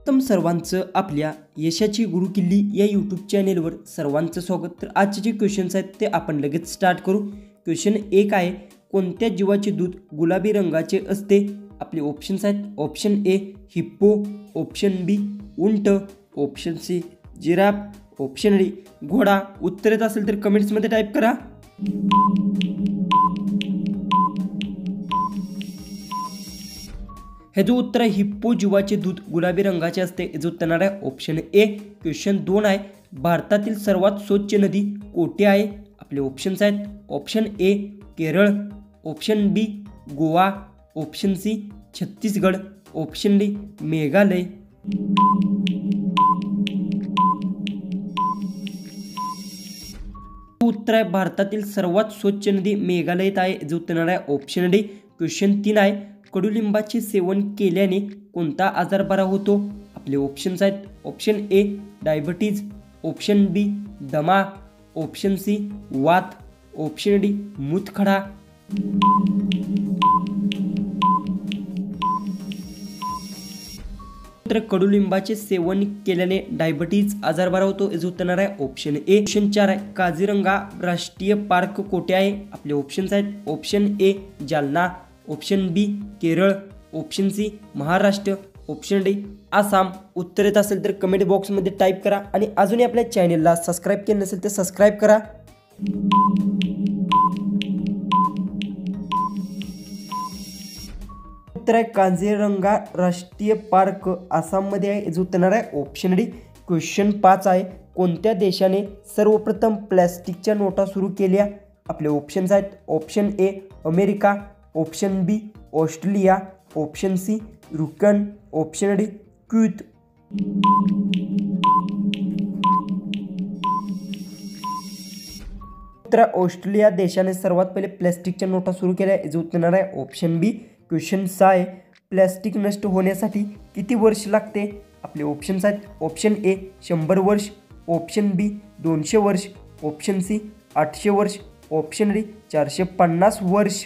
उत्तम सर्वांचं आपल्या यशाची गुरुकिल्ली या यूट्यूब चॅनेलवर सर्वांचं स्वागत। तर आजचे जे क्वेश्चन्स आहेत ते आपण लगेच स्टार्ट करू। क्वेश्चन 1 आहे, कोणत्या जीवाचे दूध गुलाबी रंगाचे असते? आपले ऑप्शन्स आहेत, option A hippo, option B उंट, option C giraffe, option D घोडा। उत्तर येत असेल तर कमेंट्समध्ये टाईप करा। हे जो उत्तर आहे हिप्पो जीवाचे दूध गुलाबी रंगाचे असते, याचं उत्तर आहे ऑप्शन ए। क्वेश्चन 2 आहे, भारतातील सर्वात स्वच्छ नदी कोठे आहे? आपले ऑप्शन्स आहेत, option A Kerala, option B Goa, option C Chhattisgarh, option D Meghalaya. उत्तर आहे भारतातील सर्वात स्वच्छ नदी मेघालयात आहे, याचं उत्तर आहे ऑप्शन डी। क्वेश्चन 3 आहे, कडुलिंबाचे सेवन केल्याने कोणता आजार बरा होतो? आपले ऑप्शन्स आहेत, ऑप्शन ए डायबिटीज, ऑप्शन बी दमा, ऑप्शन सी वात, ऑप्शन डी मूतखडा। तर कडुलिंबाचे सेवन केल्याने डायबिटीज आजार बरा होतो, याचं उत्तर आहे ऑप्शन ए। क्वेश्चन 4 आहे, काझीरंगा राष्ट्रीय पार्क कोठे आहे? आपले ऑप्शन्स आहेत, option A Jalna, option B Kerala, option C Maharashtra, option D Assam. उत्तर येत असेल तर कमेंट बॉक्समध्ये टाईप करा आणि अजूनही आपल्या चॅनेलला सबस्क्राईब केलं नसेल तर सबस्क्राईब करा। उत्तर आहे काझीरंगा राष्ट्रीय पार्क आसाममध्ये आहे, याचं उत्तर आहे ऑप्शन डी। क्वेश्चन 5 आहे, कोणत्या देशाने सर्वप्रथम प्लॅस्टिकच्या नोटा सुरू केल्या? आपले ऑप्शन्स आहेत, option A America, option B Australia, option C रुकन, ऑप्शन डी क्यूत। उत्तर ऑस्ट्रेलिया देशाने सर्वात पहिले प्लॅस्टिकच्या नोटा सुरू केल्या, याचं उत्तर आहे ऑप्शन बी। क्वेश्चन 6 आहे, प्लॅस्टिक नष्ट होण्यासाठी किती वर्ष लागते? आपले ऑप्शन्स आहेत, ऑप्शन ए 100 वर्ष, ऑप्शन बी 200 वर्ष, ऑप्शन सी 800 वर्ष, ऑप्शन डी 450 वर्ष।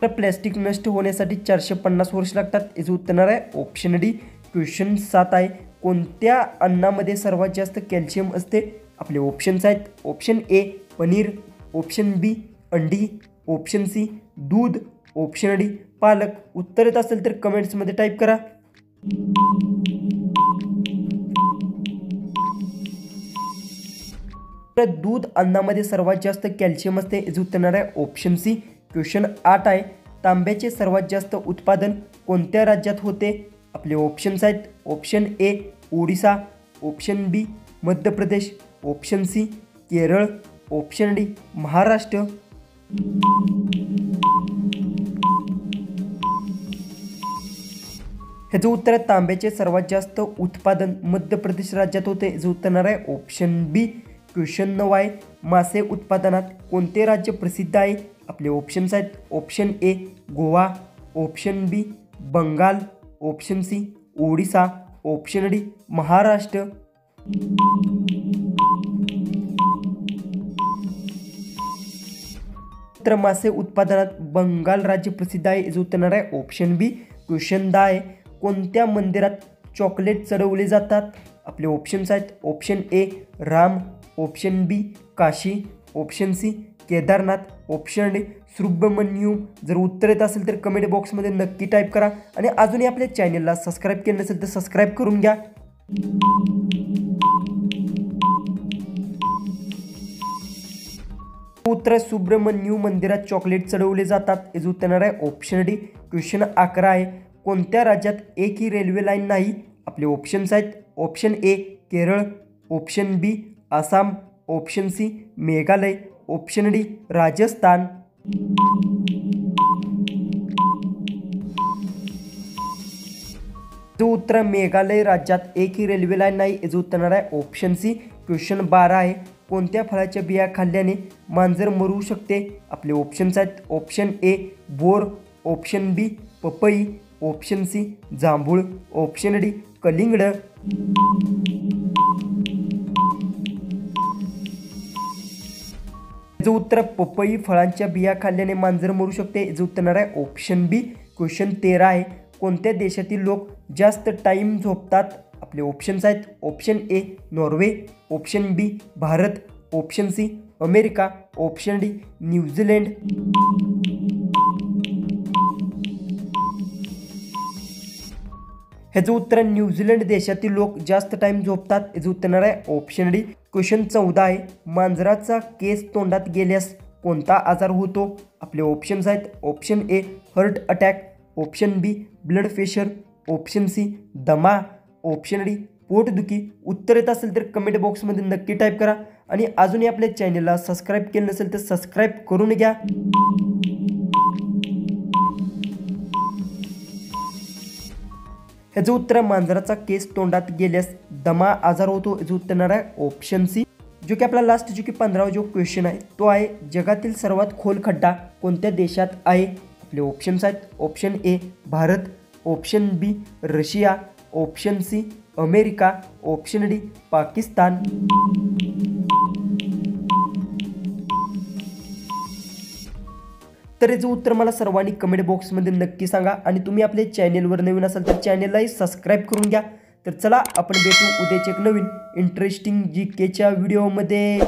तर प्लॅस्टिक नष्ट होण्यासाठी 450 वर्ष लागतात, याचं उत्तर आहे ऑप्शन डी। क्वेश्चन 7 आहे, कोणत्या अन्नामध्ये सर्वात जास्त कॅल्शियम असते? आपले ऑप्शन्स आहेत, ऑप्शन ए पनीर, ऑप्शन बी अंडी, ऑप्शन सी दूध, ऑप्शन डी पालक। उत्तर येत असेल तर कमेंट्समध्ये टाईप करा। तर दूध अन्नामध्ये सर्वात जास्त कॅल्शियम असते, याचं उत्तर आहे ऑप्शन सी। क्वेश्चन 8 आहे, तांब्याचे सर्वात जास्त उत्पादन कोणत्या राज्यात होते? आपले ऑप्शन्स आहेत, option A Odisha, option B Madhya Pradesh, option C Kerala, option D Maharashtra. ह्याचं उत्तर आहे तांब्याचे सर्वात जास्त उत्पादन मध्य प्रदेश राज्यात होते, याचं उत्तर आहे ऑप्शन बी। क्वेश्चन 9 आहे, मासे उत्पादनात कोणते राज्य प्रसिद्ध आहे? आपले ऑप्शन्स आहेत, option A Goa, option B Bengal, option C Odisha, option D Maharashtra. तर मासे उत्पादनात बंगाल राज्य प्रसिद्ध आहे, याचं उत्तर आहे ऑप्शन बी। क्वेश्चन 10 आहे, कोणत्या मंदिरात चॉकलेट चढवले जातात? आपले ऑप्शन्स आहेत, option A Ram, option B Kashi, option C Kedarnath, option D Subramaniam. जर उत्तर येत असेल तर कमेंट बॉक्समध्ये नक्की टाईप करा आणि अजूनही आपल्या चॅनेलला सबस्क्राईब केलं नसेल तर सबस्क्राईब करून घ्या। उत्तर सुब्रमण्यम मंदिरात चॉकलेट चढवले जातात, याचं उत्तर आहे ऑप्शन डी। क्वेश्चन 11 आहे, कोणत्या राज्यात एकही रेल्वे लाईन नाही? आपले ऑप्शन्स आहेत, option A Kerala, option B Assam, option C Meghalaya, option D Rajasthan. जो उत्तर मेघालय राज्यात एकही रेल्वे लाईन नाही, याचं उत्तर आहे ऑप्शन सी। क्वेश्चन 12 आहे, कोणत्या फळाच्या बिया खाल्ल्याने मांजर मरू शकते? आपले ऑप्शन्स आहेत, ऑप्शन ए बोर, ऑप्शन बी पपई, ऑप्शन सी जांभूळ, ऑप्शन डी कलिंगड। याचं उत्तर पपई फळांच्या बिया खाल्ल्याने मांजर मरू शकते, याचं उत्तर येणार आहे ऑप्शन बी. क्वेश्चन 13 आहे. कोणत्या देशातील लोक जास्त टाईम झोपतात? आपले ऑप्शन्स आहेत option A Norway, option B Bharat, option C America, option D New Zealand. ह्याचं उत्तर न्यूझीलंड देशातील लोक जास्त टाईम झोपतात, याचं उत्तर येणार आहे ऑप्शन डी. क्वेश्चन 14 आहे. मांजराचा केस तोंडात गेल्यास कोणता आजार होतो? आपले ऑप्शन्स आहेत option A heart attack, option B blood pressure, option C दमा, ऑप्शन डी पोटदुखी. उत्तर येत असेल तर कमेंट बॉक्समध्ये नक्की टाईप करा आणि अजूनही आपल्या चॅनलला सबस्क्राईब केलं नसेल तर सबस्क्राईब करून घ्या. ह्याचं उत्तर मांजराचा केस तोंडात गेल्यास दमा आजार होतो, याचं उत्तर येणार आहे ऑप्शन सी. जो की आपला लास्ट जो की 15वा जो क्वेश्चन आहे तो आहे जगातील सर्वात खोल खड्डा कोणत्या देशात आहे? आपले ऑप्शन्स आहेत option A Bharat, option B Russia, option C America, option D Pakistan. तर याचं उत्तर मला सर्वांनी कमेंट बॉक्समध्ये नक्की सांगा आणि तुम्ही आपल्या चॅनेलवर नवीन असाल तर चॅनेललाही सबस्क्राईब करून घ्या. तर चला आपण भेटू उद्याच्या एक नवीन इंटरेस्टिंग GKच्या व्हिडिओमध्ये.